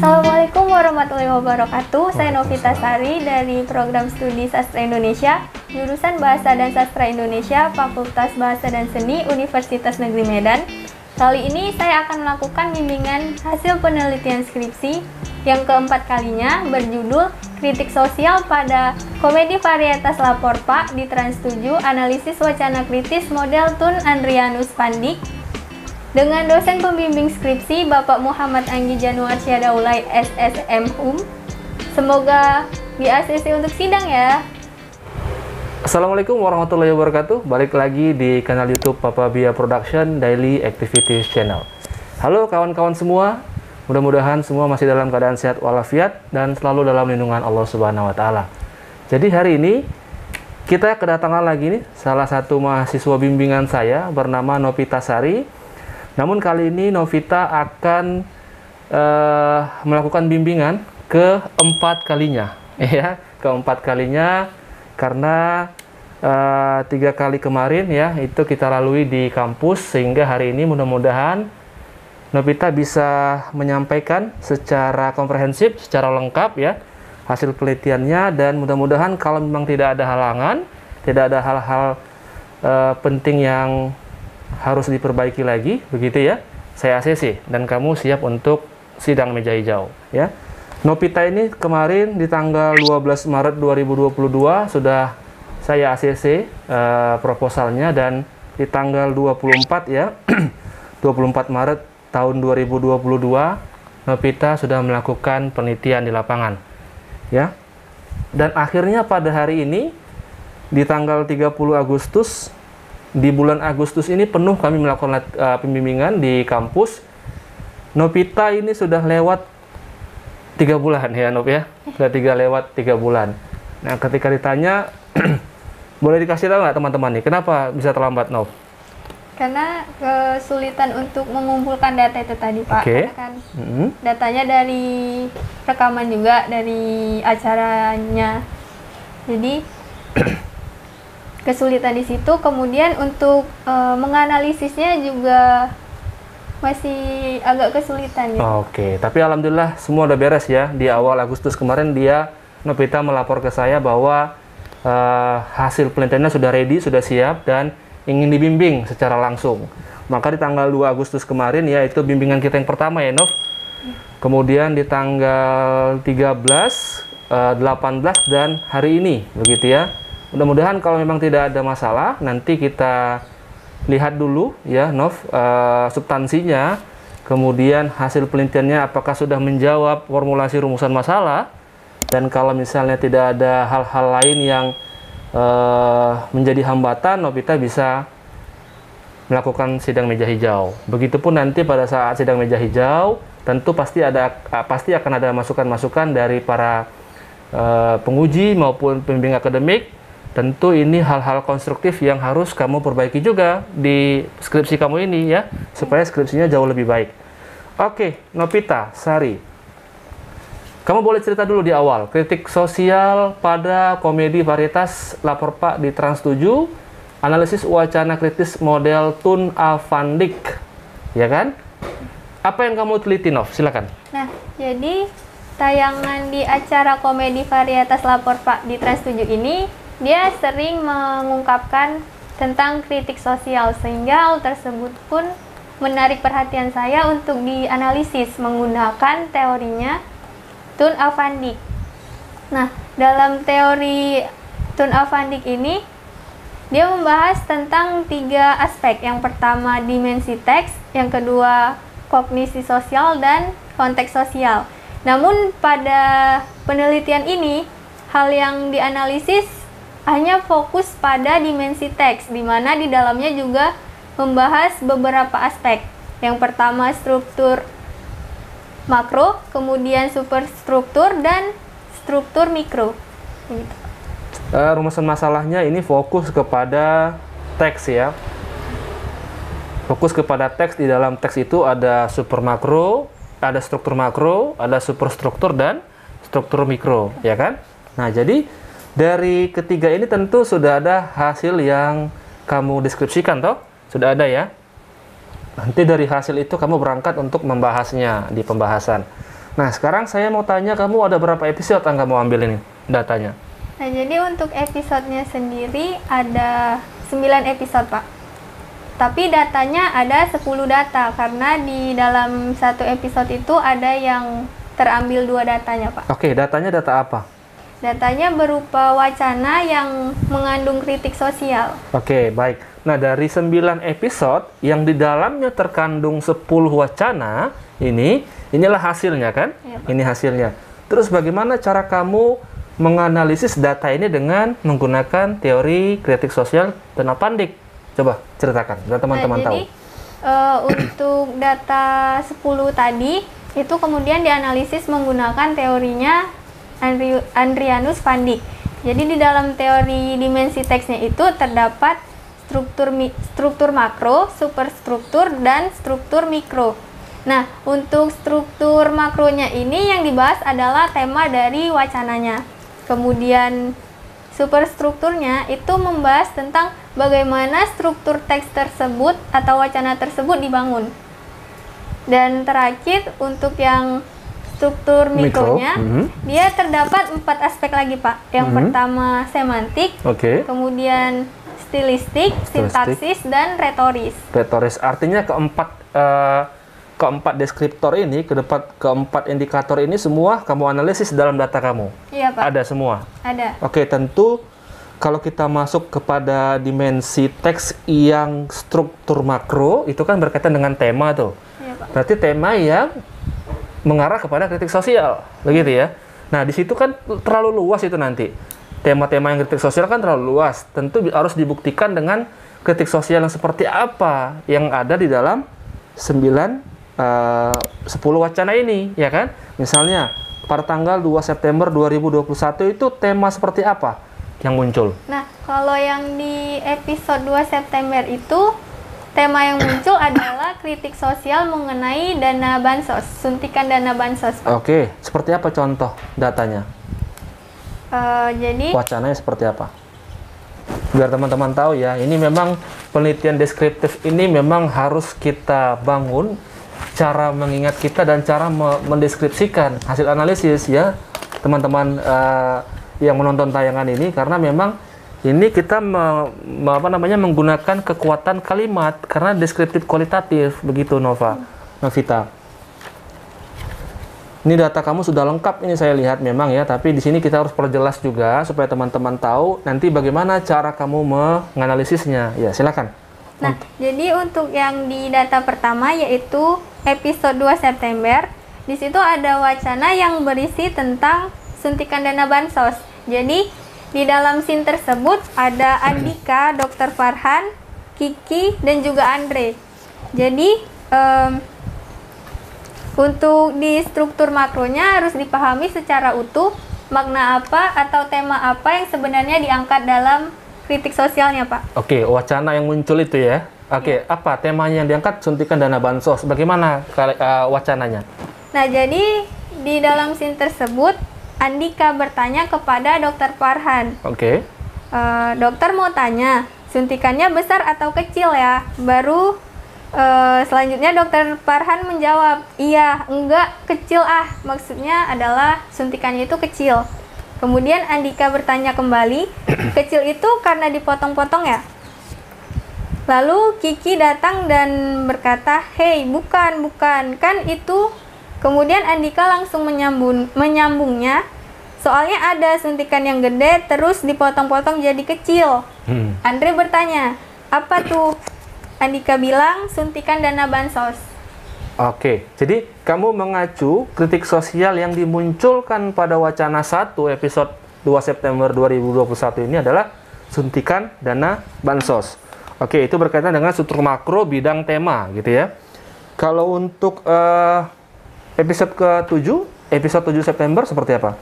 Assalamualaikum warahmatullahi wabarakatuh. Saya Novita Sari dari Program Studi Sastra Indonesia, jurusan Bahasa dan Sastra Indonesia, Fakultas Bahasa dan Seni, Universitas Negeri Medan. Kali ini saya akan melakukan bimbingan hasil penelitian skripsi yang keempat kalinya berjudul Kritik Sosial pada Komedi Varietas Lapor Pak di Trans 7, Analisis Wacana Kritis Model Tun Andrianus Pandik, dengan dosen pembimbing skripsi Bapak Muhammad Anggi Januar Syadaulay SSM HUM. Semoga di ACC untuk sidang ya. Assalamualaikum warahmatullahi wabarakatuh. Balik lagi di kanal YouTube Papa Bia Production Daily Activities Channel. Halo kawan-kawan semua. Mudah-mudahan semua masih dalam keadaan sehat walafiat dan selalu dalam lindungan Allah Subhanahu wa taala. Jadi hari ini kita kedatangan lagi nih salah satu mahasiswa bimbingan saya bernama Novita Sari. Namun kali ini Novita akan melakukan bimbingan keempat kalinya, ya, keempat kalinya karena 3 kali kemarin ya itu kita lalui di kampus, sehingga hari ini mudah-mudahan Novita bisa menyampaikan secara komprehensif, secara lengkap ya hasil penelitiannya, dan mudah-mudahan kalau memang tidak ada halangan, tidak ada hal-hal penting yang harus diperbaiki lagi, begitu ya, saya ACC dan kamu siap untuk sidang meja hijau ya. Novita ini kemarin di tanggal 12 Maret 2022 sudah saya ACC proposalnya, dan di tanggal 24 ya 24 Maret tahun 2022 Novita sudah melakukan penelitian di lapangan ya. Dan akhirnya pada hari ini di tanggal 30 Agustus, di bulan Agustus ini penuh kami melakukan pembimbingan di kampus. Novita ini sudah lewat 3 bulan ya Nov ya, sudah lewat 3 bulan. Nah ketika ditanya boleh dikasih tahu nggak teman-teman nih kenapa bisa terlambat Nov? Karena kesulitan untuk mengumpulkan data itu tadi Pak. Okay. Karena kan datanya dari rekaman juga dari acaranya, jadi kesulitan di situ. Kemudian untuk menganalisisnya juga masih agak kesulitan ya. Oke, tapi alhamdulillah semua udah beres ya. Di awal Agustus kemarin Novita melapor ke saya bahwa hasil penelitiannya sudah ready, sudah siap dan ingin dibimbing secara langsung. Maka di tanggal 2 Agustus kemarin ya itu bimbingan kita yang pertama ya Nov. Kemudian di tanggal 13, 18 dan hari ini begitu ya. Mudah-mudahan kalau memang tidak ada masalah, nanti kita lihat dulu ya Nov substansinya, kemudian hasil penelitiannya apakah sudah menjawab formulasi rumusan masalah, dan kalau misalnya tidak ada hal-hal lain yang menjadi hambatan, Novita bisa melakukan sidang meja hijau. Begitupun nanti pada saat sidang meja hijau, tentu pasti akan ada masukan-masukan dari para penguji maupun pembimbing akademik. Tentu ini hal-hal konstruktif yang harus kamu perbaiki juga di skripsi kamu ini ya, supaya skripsinya jauh lebih baik. Oke, Novita Sari, kamu boleh cerita dulu di awal, kritik sosial pada komedi varietas Lapor Pak di Trans 7, analisis wacana kritis model Tun Avandik, ya kan? Apa yang kamu teliti, Nov? Silakan. Nah, jadi tayangan di acara komedi varietas Lapor Pak di Trans 7 ini dia sering mengungkapkan tentang kritik sosial, sehingga hal tersebut pun menarik perhatian saya untuk dianalisis menggunakan teorinya Tun Avandik. Nah, dalam teori Tun Avandik ini dia membahas tentang 3 aspek. Yang pertama dimensi teks, yang kedua kognisi sosial, dan konteks sosial. Namun pada penelitian ini hal yang dianalisis hanya fokus pada dimensi teks, di mana di dalamnya juga membahas beberapa aspek. Yang pertama struktur makro, kemudian superstruktur, dan struktur mikro. Rumusan masalahnya ini fokus kepada teks ya. Fokus kepada teks. Di dalam teks itu ada super makro, ada struktur makro, ada superstruktur, dan struktur mikro, ya kan? Nah, jadi dari ketiga ini tentu sudah ada hasil yang kamu deskripsikan toh? Sudah ada ya? Nanti dari hasil itu kamu berangkat untuk membahasnya di pembahasan. Nah, sekarang saya mau tanya, kamu ada berapa episode yang kamu ambil ini datanya? Nah, jadi untuk episodenya sendiri ada 9 episode, Pak. Tapi datanya ada 10 data, karena di dalam satu episode itu ada yang terambil 2 datanya, Pak. Oke, datanya data apa? Datanya berupa wacana yang mengandung kritik sosial. Oke, baik. Nah, dari 9 episode yang di dalamnya terkandung 10 wacana, inilah hasilnya kan? Iya, Pak. Ini hasilnya. Terus bagaimana cara kamu menganalisis data ini dengan menggunakan teori kritik sosial dan Pandik? Coba ceritakan, biar teman-teman tahu. Jadi untuk data 10 tadi, itu kemudian dianalisis menggunakan teorinya Andrianus Pandik. Jadi di dalam teori dimensi teksnya itu terdapat struktur makro, superstruktur, dan struktur mikro. Nah, untuk struktur makronya ini yang dibahas adalah tema dari wacananya. Kemudian superstrukturnya itu membahas tentang bagaimana struktur teks tersebut atau wacana tersebut dibangun. Dan terakhir untuk yang struktur mikronya, dia terdapat 4 aspek lagi, Pak. Yang pertama semantik, kemudian stilistik, sintaksis, dan retoris. Retoris artinya keempat deskriptor ini, keempat indikator ini semua kamu analisis dalam data kamu? Iya, Pak. Ada semua? Ada. Oke, tentu kalau kita masuk kepada dimensi teks yang struktur makro, itu kan berkaitan dengan tema tuh. Iya, Pak. Berarti tema yang mengarah kepada kritik sosial, begitu ya? Nah, di situ kan terlalu luas itu nanti. Tema-tema yang kritik sosial kan terlalu luas. Tentu harus dibuktikan dengan kritik sosial yang seperti apa yang ada di dalam 10 wacana ini, ya kan? Misalnya, pada tanggal 2 September 2021 itu tema seperti apa yang muncul? Nah, kalau yang di episode 2 September itu, tema yang muncul adalah kritik sosial mengenai dana bansos, suntikan dana bansos, Pak. Oke, seperti apa contoh datanya? Jadi, Wacananya seperti apa? Biar teman-teman tahu ya, ini memang penelitian deskriptif ini memang harus kita bangun cara mengingat kita dan cara mendeskripsikan hasil analisis ya teman-teman yang menonton tayangan ini, karena memang ini kita menggunakan kekuatan kalimat karena deskriptif kualitatif, begitu Novita. Ini data kamu sudah lengkap ini saya lihat memang ya, tapi di sini kita harus perjelas juga supaya teman-teman tahu nanti bagaimana cara kamu menganalisisnya. Ya, silakan. Nah, jadi untuk yang di data pertama yaitu episode 2 September, di situ ada wacana yang berisi tentang suntikan dana bansos. Jadi, di dalam scene tersebut ada Andika, Dr. Farhan, Kiki, dan juga Andre. Jadi, untuk di struktur makronya harus dipahami secara utuh makna apa atau tema apa yang sebenarnya diangkat dalam kritik sosialnya, Pak. Oke, wacana yang muncul itu ya. Oke, apa temanya yang diangkat? Suntikan dana bansos. Bagaimana wacananya? Nah, jadi di dalam scene tersebut Andika bertanya kepada Dr. Farhan. Oke. Dokter mau tanya, suntikannya besar atau kecil ya? Baru selanjutnya Dr. Farhan menjawab, iya, enggak, kecil ah. Maksudnya adalah suntikannya itu kecil. Kemudian Andika bertanya kembali, kecil itu karena dipotong-potong ya? Lalu Kiki datang dan berkata, hei, bukan, kan itu. Kemudian Andika langsung menyambungnya, soalnya ada suntikan yang gede terus dipotong-potong jadi kecil. Andre bertanya, apa tuh? Andika bilang suntikan dana bansos. Oke, jadi kamu mengacu kritik sosial yang dimunculkan pada wacana 1 episode 2 September 2021 ini adalah suntikan dana bansos. Oke, itu berkaitan dengan struktur makro bidang tema gitu ya. Kalau untuk episode ke-7, episode 7 September seperti apa?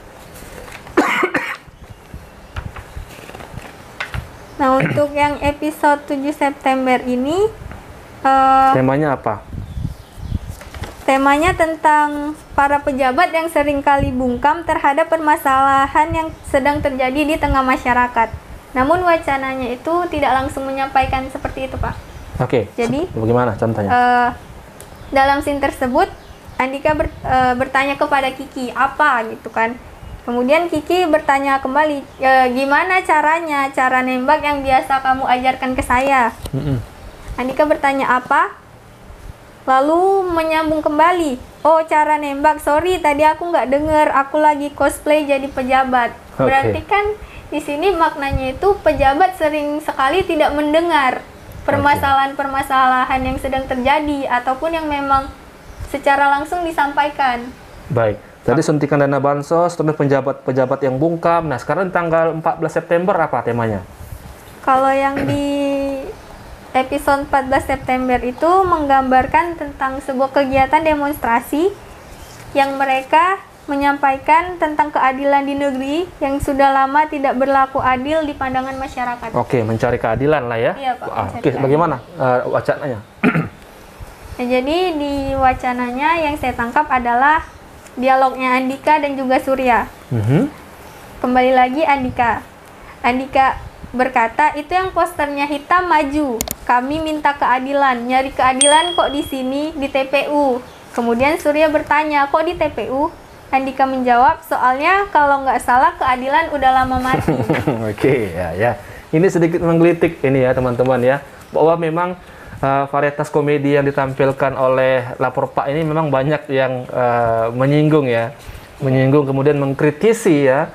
Nah, untuk yang episode 7 September ini temanya apa? Temanya tentang para pejabat yang seringkali bungkam terhadap permasalahan yang sedang terjadi di tengah masyarakat. Namun wacananya itu tidak langsung menyampaikan seperti itu, Pak. Oke. Jadi, bagaimana contohnya? Dalam scene tersebut, Andika bertanya kepada Kiki, apa gitu kan. Kemudian Kiki bertanya kembali, gimana cara nembak yang biasa kamu ajarkan ke saya? Andika bertanya apa? Lalu menyambung kembali, oh cara nembak, sorry tadi aku nggak dengar, aku lagi cosplay jadi pejabat. Berarti kan di sini maknanya itu pejabat sering sekali tidak mendengar permasalahan-permasalahan yang sedang terjadi ataupun yang memang secara langsung disampaikan. Baik, tadi suntikan dana bansos, terus pejabat yang bungkam. Nah, sekarang tanggal 14 September apa temanya? Kalau yang di episode 14 September itu menggambarkan tentang sebuah kegiatan demonstrasi yang mereka menyampaikan tentang keadilan di negeri yang sudah lama tidak berlaku adil di pandangan masyarakat. Oke, mencari keadilan lah ya. Iya, Pak. Oke, bagaimana wacananya? Nah, jadi di wacananya yang saya tangkap adalah dialognya Andika dan juga Surya. Kembali lagi Andika berkata, itu yang posternya hitam maju. Kami minta keadilan. Nyari keadilan kok di sini di TPU. Kemudian Surya bertanya, kok di TPU? Andika menjawab, soalnya kalau nggak salah keadilan udah lama mati. Oke, ya. Ini sedikit menggelitik ini ya teman-teman ya. Bahwa memang varietas komedi yang ditampilkan oleh Lapor Pak ini memang banyak yang menyinggung ya. Menyinggung kemudian mengkritisi ya.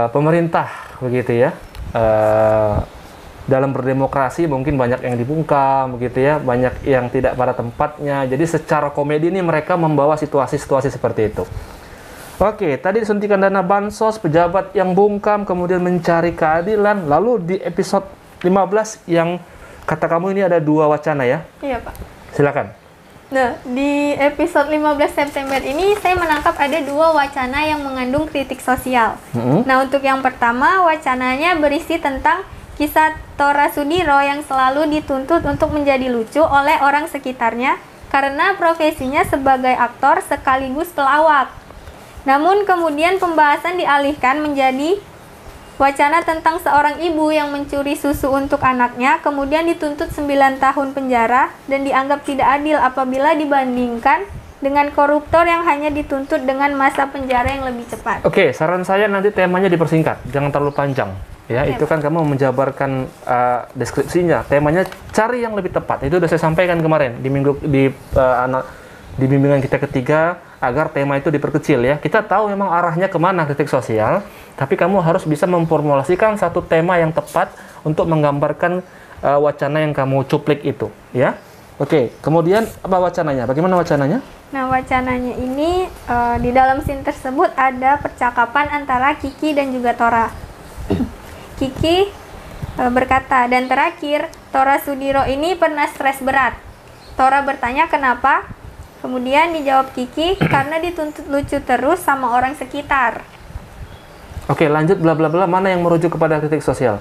Pemerintah begitu ya. Dalam berdemokrasi mungkin banyak yang dibungkam begitu ya, banyak yang tidak pada tempatnya. Jadi secara komedi ini mereka membawa situasi-situasi seperti itu. Oke, tadi disuntikan dana bansos, pejabat yang bungkam, kemudian mencari keadilan. Lalu di episode 15 yang kata kamu ini ada 2 wacana ya? Iya, Pak. Silakan. Nah, di episode 15 September ini saya menangkap ada 2 wacana yang mengandung kritik sosial. Nah, untuk yang pertama, wacananya berisi tentang kisah Tora Sudiro yang selalu dituntut untuk menjadi lucu oleh orang sekitarnya karena profesinya sebagai aktor sekaligus pelawak. Namun kemudian pembahasan dialihkan menjadi wacana tentang seorang ibu yang mencuri susu untuk anaknya, kemudian dituntut 9 tahun penjara dan dianggap tidak adil apabila dibandingkan dengan koruptor yang hanya dituntut dengan masa penjara yang lebih cepat. Oke, saran saya nanti temanya dipersingkat, jangan terlalu panjang. Ya, itu kan kamu menjabarkan deskripsinya. Temanya cari yang lebih tepat. Itu sudah saya sampaikan kemarin di bimbingan kita ketiga agar tema itu diperkecil ya. Kita tahu memang arahnya kemana kritik sosial, tapi kamu harus bisa memformulasikan satu tema yang tepat untuk menggambarkan wacana yang kamu cuplik itu, ya. Oke, kemudian apa wacananya? Bagaimana wacananya? Nah, wacananya ini di dalam scene tersebut ada percakapan antara Kiki dan juga Tora. Kiki berkata, dan terakhir, Tora Sudiro ini pernah stres berat. Tora bertanya kenapa? Kemudian dijawab Kiki, karena dituntut lucu terus sama orang sekitar. Oke, lanjut bla bla bla, mana yang merujuk kepada kritik sosial?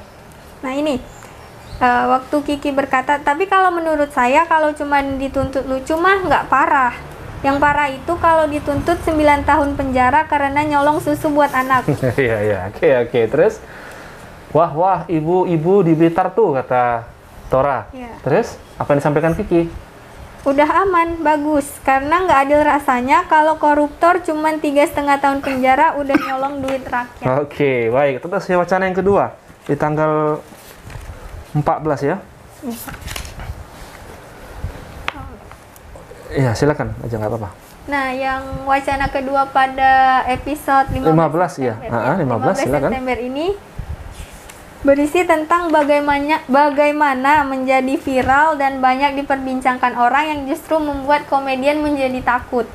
Nah ini, waktu Kiki berkata, tapi kalau menurut saya kalau cuma dituntut lucu mah nggak parah. Yang parah itu kalau dituntut 9 tahun penjara karena nyolong susu buat anak. Iya, oke, terus? Wah, ibu-ibu di Blitar tuh, kata Tora. Ya. Terus, apa yang disampaikan Kiki? Udah aman, bagus. Karena nggak adil rasanya kalau koruptor cuma 3,5 tahun penjara udah nyolong duit rakyat. Oke, baik. Terus wacana yang kedua, di tanggal 14 ya? Iya, silakan aja, nggak apa-apa. Nah, yang wacana kedua pada episode 15 ya? 15 silakan. September ini berisi tentang bagaimana menjadi viral dan banyak diperbincangkan orang yang justru membuat komedian menjadi takut.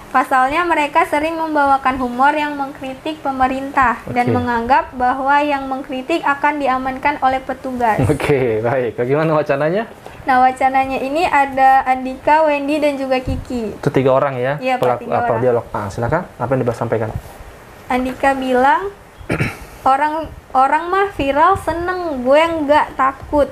Pasalnya mereka sering membawakan humor yang mengkritik pemerintah dan menganggap bahwa yang mengkritik akan diamankan oleh petugas. Oke, baik. Bagaimana wacananya? Nah, wacananya ini ada Andika, Wendy, dan juga Kiki. Itu 3 orang ya? Iya, Pak, 3 orang. Dialog. Silakan, apa yang disampaikan? Andika bilang, orang mah viral seneng, gue nggak takut.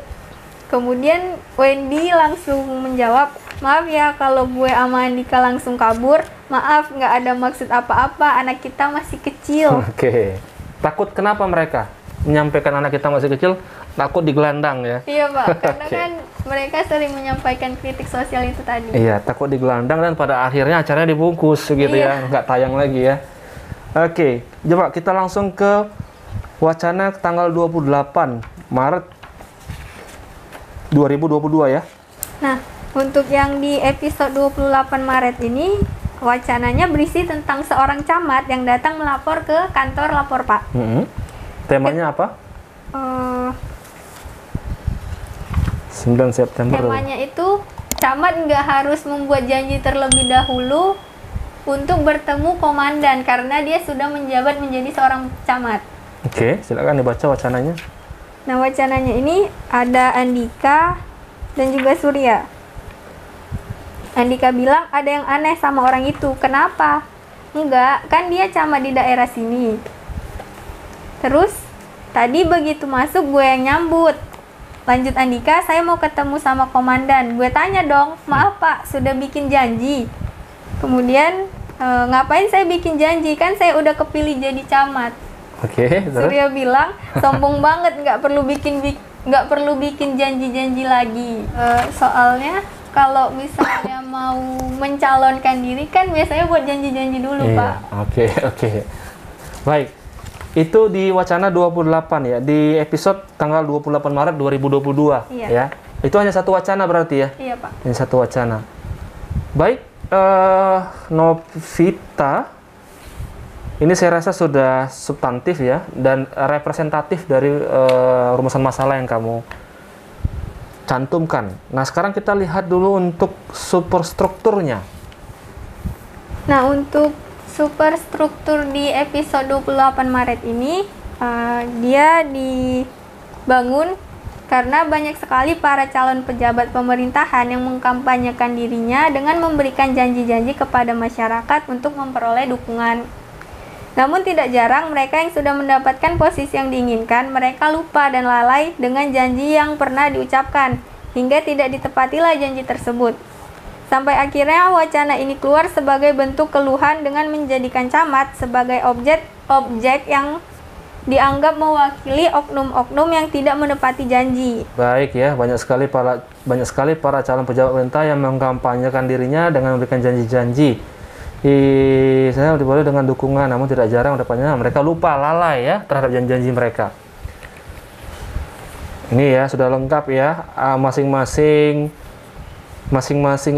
Kemudian Wendy langsung menjawab, maaf ya kalau gue sama Andika langsung kabur, maaf nggak ada maksud apa-apa, anak kita masih kecil. Oke. Takut kenapa mereka menyampaikan anak kita masih kecil? takut digelandang ya. Iya Pak, karena kan mereka sering menyampaikan kritik sosial itu tadi. Iya, takut digelandang dan pada akhirnya acaranya dibungkus gitu ya, nggak tayang lagi ya. Oke, coba kita langsung ke wacana tanggal 28 Maret 2022 ya. Nah, untuk yang di episode 28 Maret ini, wacananya berisi tentang seorang camat yang datang melapor ke kantor lapor Pak. Temanya apa? 9 September. Temanya itu, camat nggak harus membuat janji terlebih dahulu untuk bertemu komandan karena dia sudah menjabat menjadi seorang camat. Oke, silakan dibaca wacananya. Nah, wacananya ini ada Andika dan juga Surya. Andika bilang ada yang aneh sama orang itu. Kenapa? Enggak, kan dia camat di daerah sini. Terus, tadi begitu masuk gue yang nyambut. Lanjut Andika, saya mau ketemu sama komandan. Gue tanya dong, maaf Pak, sudah bikin janji? Kemudian, ngapain saya bikin janji? Kan saya udah kepilih jadi camat. Oke, terus? Surya bilang, sombong banget, nggak perlu bikin janji-janji lagi. Soalnya kalau misalnya mau mencalonkan diri kan biasanya buat janji-janji dulu, Pak. Oke. Baik. Itu di wacana 28 ya, di episode tanggal 28 Maret 2022 ya. Itu hanya satu wacana berarti ya? Iya, Pak. Hanya satu wacana. Baik, Novita, ini saya rasa sudah substantif ya dan representatif dari rumusan masalah yang kamu cantumkan. Nah, sekarang kita lihat dulu untuk superstrukturnya. Nah, untuk superstruktur di episode 28 Maret ini, dia dibangun karena banyak sekali para calon pejabat pemerintahan yang mengkampanyekan dirinya dengan memberikan janji-janji kepada masyarakat untuk memperoleh dukungan. Namun tidak jarang mereka yang sudah mendapatkan posisi yang diinginkan, mereka lupa dan lalai dengan janji yang pernah diucapkan, hingga tidak ditepatilah janji tersebut. Sampai akhirnya wacana ini keluar sebagai bentuk keluhan dengan menjadikan camat sebagai objek yang dianggap mewakili oknum-oknum yang tidak menepati janji. Baik ya, banyak sekali para calon pejabat pemerintah yang mengkampanyekan dirinya dengan memberikan janji-janji. Saya diboleh dengan dukungan, namun tidak jarang dapatnya mereka lupa, lalai ya terhadap janji-janji mereka. Ini ya sudah lengkap ya, masing-masing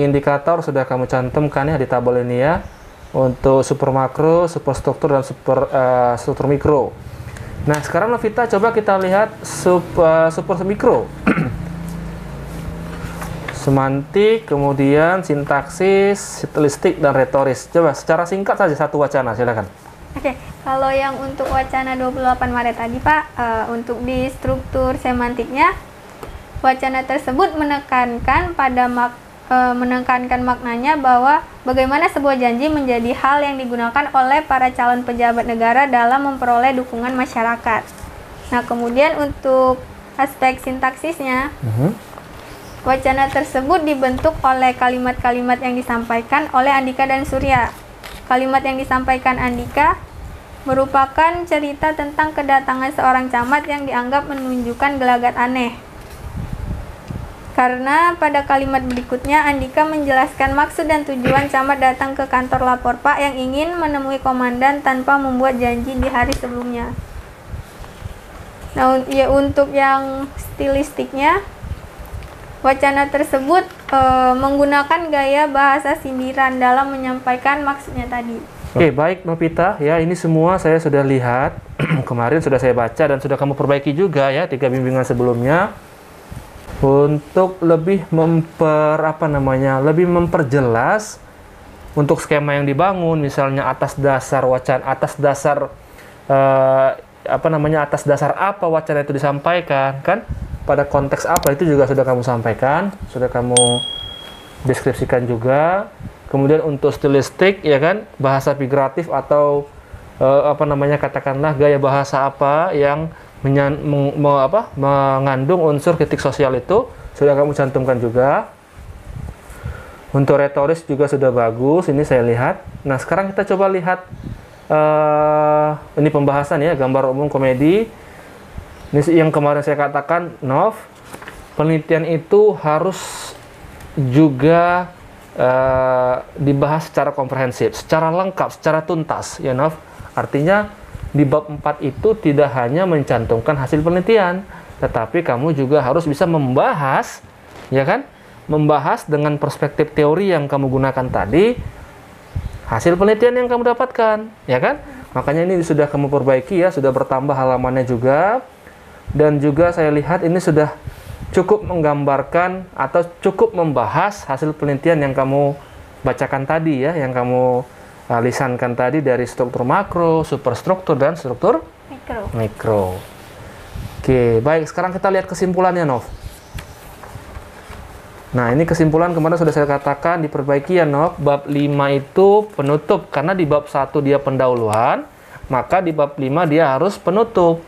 indikator sudah kamu cantumkan ya di tabel ini ya, untuk super makro, super struktur dan struktur mikro. Nah, sekarang Novita coba kita lihat super mikro. Semantik, kemudian sintaksis, stilistik, dan retoris. Coba secara singkat saja satu wacana, silakan. Oke, kalau yang untuk wacana 28 Maret tadi Pak, untuk di struktur semantiknya, wacana tersebut menekankan maknanya bahwa bagaimana sebuah janji menjadi hal yang digunakan oleh para calon pejabat negara dalam memperoleh dukungan masyarakat. Nah, kemudian untuk aspek sintaksisnya, wacana tersebut dibentuk oleh kalimat-kalimat yang disampaikan oleh Andika dan Surya. Kalimat yang disampaikan Andika merupakan cerita tentang kedatangan seorang camat yang dianggap menunjukkan gelagat aneh. Karena pada kalimat berikutnya Andika menjelaskan maksud dan tujuan camat datang ke kantor lapor Pak yang ingin menemui komandan tanpa membuat janji di hari sebelumnya. Nah, ya untuk yang stilistiknya, wacana tersebut menggunakan gaya bahasa sindiran dalam menyampaikan maksudnya tadi. Oke, baik Novita, ya ini semua saya sudah lihat, kemarin sudah saya baca dan sudah kamu perbaiki juga ya 3 bimbingan sebelumnya. Untuk lebih memperjelas untuk skema yang dibangun, misalnya atas dasar apa wacana itu disampaikan, kan? Pada konteks apa itu juga sudah kamu sampaikan, sudah kamu deskripsikan juga. Kemudian untuk stilistik, ya kan, bahasa figuratif atau katakanlah gaya bahasa apa yang mengandung unsur kritik sosial itu sudah kamu cantumkan juga. Untuk retoris juga sudah bagus, ini saya lihat. Nah, sekarang kita coba lihat ini pembahasan ya, gambar umum komedi. Ini yang kemarin saya katakan, Nov, penelitian itu harus juga dibahas secara komprehensif, secara lengkap, secara tuntas, ya Nov. Artinya di bab 4 itu tidak hanya mencantumkan hasil penelitian, tetapi kamu juga harus bisa membahas, ya kan? Membahas dengan perspektif teori yang kamu gunakan tadi, hasil penelitian yang kamu dapatkan, ya kan? Makanya ini sudah kamu perbaiki ya, sudah bertambah halamannya juga. Dan juga saya lihat ini sudah cukup menggambarkan atau cukup membahas hasil penelitian yang kamu bacakan tadi ya, yang kamu lisankan tadi dari struktur makro, superstruktur, dan struktur mikro. Oke, baik. Sekarang kita lihat kesimpulannya, Nov. Nah, ini kesimpulan kemarin sudah saya katakan diperbaiki ya, Nov. Bab 5 itu penutup, karena di bab 1 dia pendahuluan, maka di bab 5 dia harus penutup.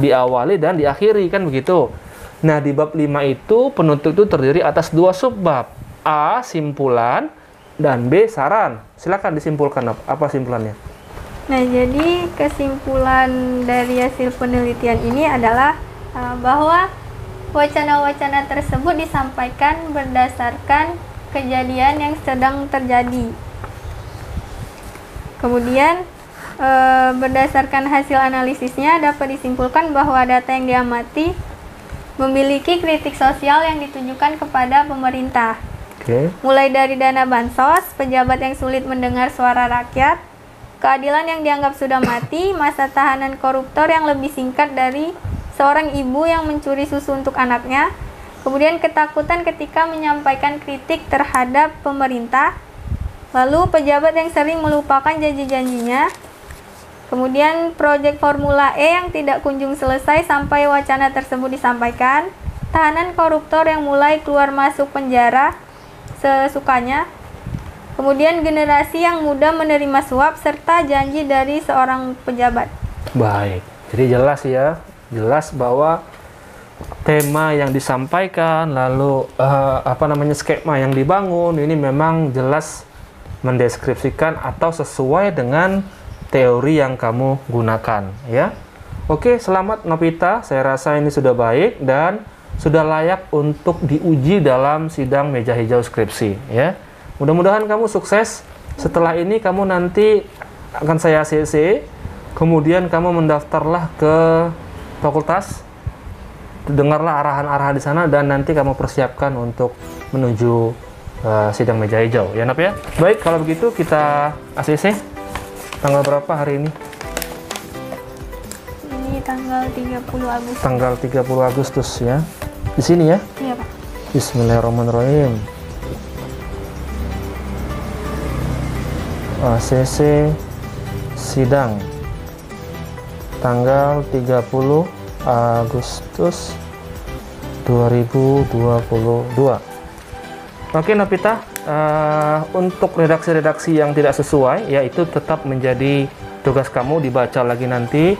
Diawali dan diakhiri, kan begitu. Nah, di bab 5 itu penutup itu terdiri atas 2 subbab. A, simpulan, dan B, saran. Silakan disimpulkan, Nov. Apa simpulannya? Nah, jadi kesimpulan dari hasil penelitian ini adalah bahwa wacana-wacana tersebut disampaikan berdasarkan kejadian yang sedang terjadi. Kemudian, berdasarkan hasil analisisnya dapat disimpulkan bahwa data yang diamati memiliki kritik sosial yang ditujukan kepada pemerintah. Mulai dari dana bansos, pejabat yang sulit mendengar suara rakyat, keadilan yang dianggap sudah mati, masa tahanan koruptor yang lebih singkat dari seorang ibu yang mencuri susu untuk anaknya, kemudian ketakutan ketika menyampaikan kritik terhadap pemerintah, lalu pejabat yang sering melupakan janji-janjinya, kemudian proyek Formula E yang tidak kunjung selesai sampai wacana tersebut disampaikan, tahanan koruptor yang mulai keluar masuk penjara sesukanya, kemudian generasi yang mudah menerima suap, serta janji dari seorang pejabat. Baik, jadi jelas ya, jelas bahwa tema yang disampaikan, lalu skema yang dibangun, ini memang jelas mendeskripsikan atau sesuai dengan teori yang kamu gunakan ya. Oke, selamat Novita, saya rasa ini sudah baik dan sudah layak untuk diuji dalam sidang meja hijau skripsi ya. Mudah-mudahan kamu sukses. Setelah ini kamu nanti akan saya ACC, kemudian kamu mendaftarlah ke fakultas, dengarlah arahan-arahan di sana, dan nanti kamu persiapkan untuk menuju sidang meja hijau ya Nop ya. Baik, kalau begitu kita ACC. Tanggal berapa hari ini? Ini tanggal 30 Agustus. Tanggal 30 Agustus ya. Di sini ya? Iya, Pak. Bismillahirrahmanirrahim. ACC sidang tanggal 30 Agustus 2022. Oke Novita, untuk redaksi-redaksi yang tidak sesuai, yaitu tetap menjadi tugas kamu dibaca lagi nanti.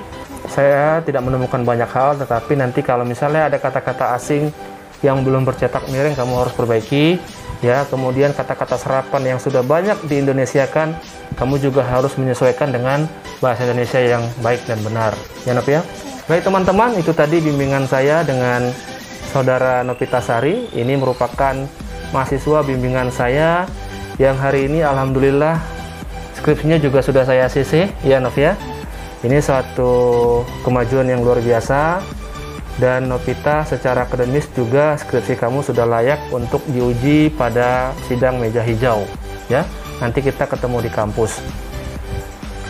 Saya tidak menemukan banyak hal, tetapi nanti kalau misalnya ada kata-kata asing yang belum bercetak miring, kamu harus perbaiki. Ya, kemudian kata-kata serapan yang sudah banyak diindonesiakan, kamu juga harus menyesuaikan dengan bahasa Indonesia yang baik dan benar. Ya Nop ya? Baik teman-teman, itu tadi bimbingan saya dengan Saudara Novita Sari. Ini merupakan mahasiswa bimbingan saya yang hari ini alhamdulillah skripsinya juga sudah saya ACC ya Nov ya. Ini suatu kemajuan yang luar biasa, dan Novita secara akademis juga skripsi kamu sudah layak untuk diuji pada sidang meja hijau ya. Nanti kita ketemu di kampus.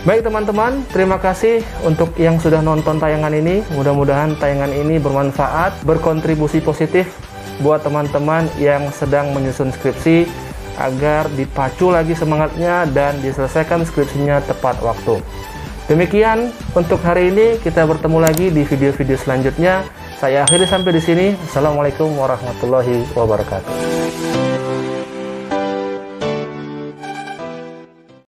Baik teman-teman, terima kasih untuk yang sudah nonton tayangan ini. Mudah-mudahan tayangan ini bermanfaat, berkontribusi positif buat teman-teman yang sedang menyusun skripsi, agar dipacu lagi semangatnya dan diselesaikan skripsinya tepat waktu. Demikian untuk hari ini, kita bertemu lagi di video-video selanjutnya. Saya akhiri sampai di sini. Assalamualaikum warahmatullahi wabarakatuh.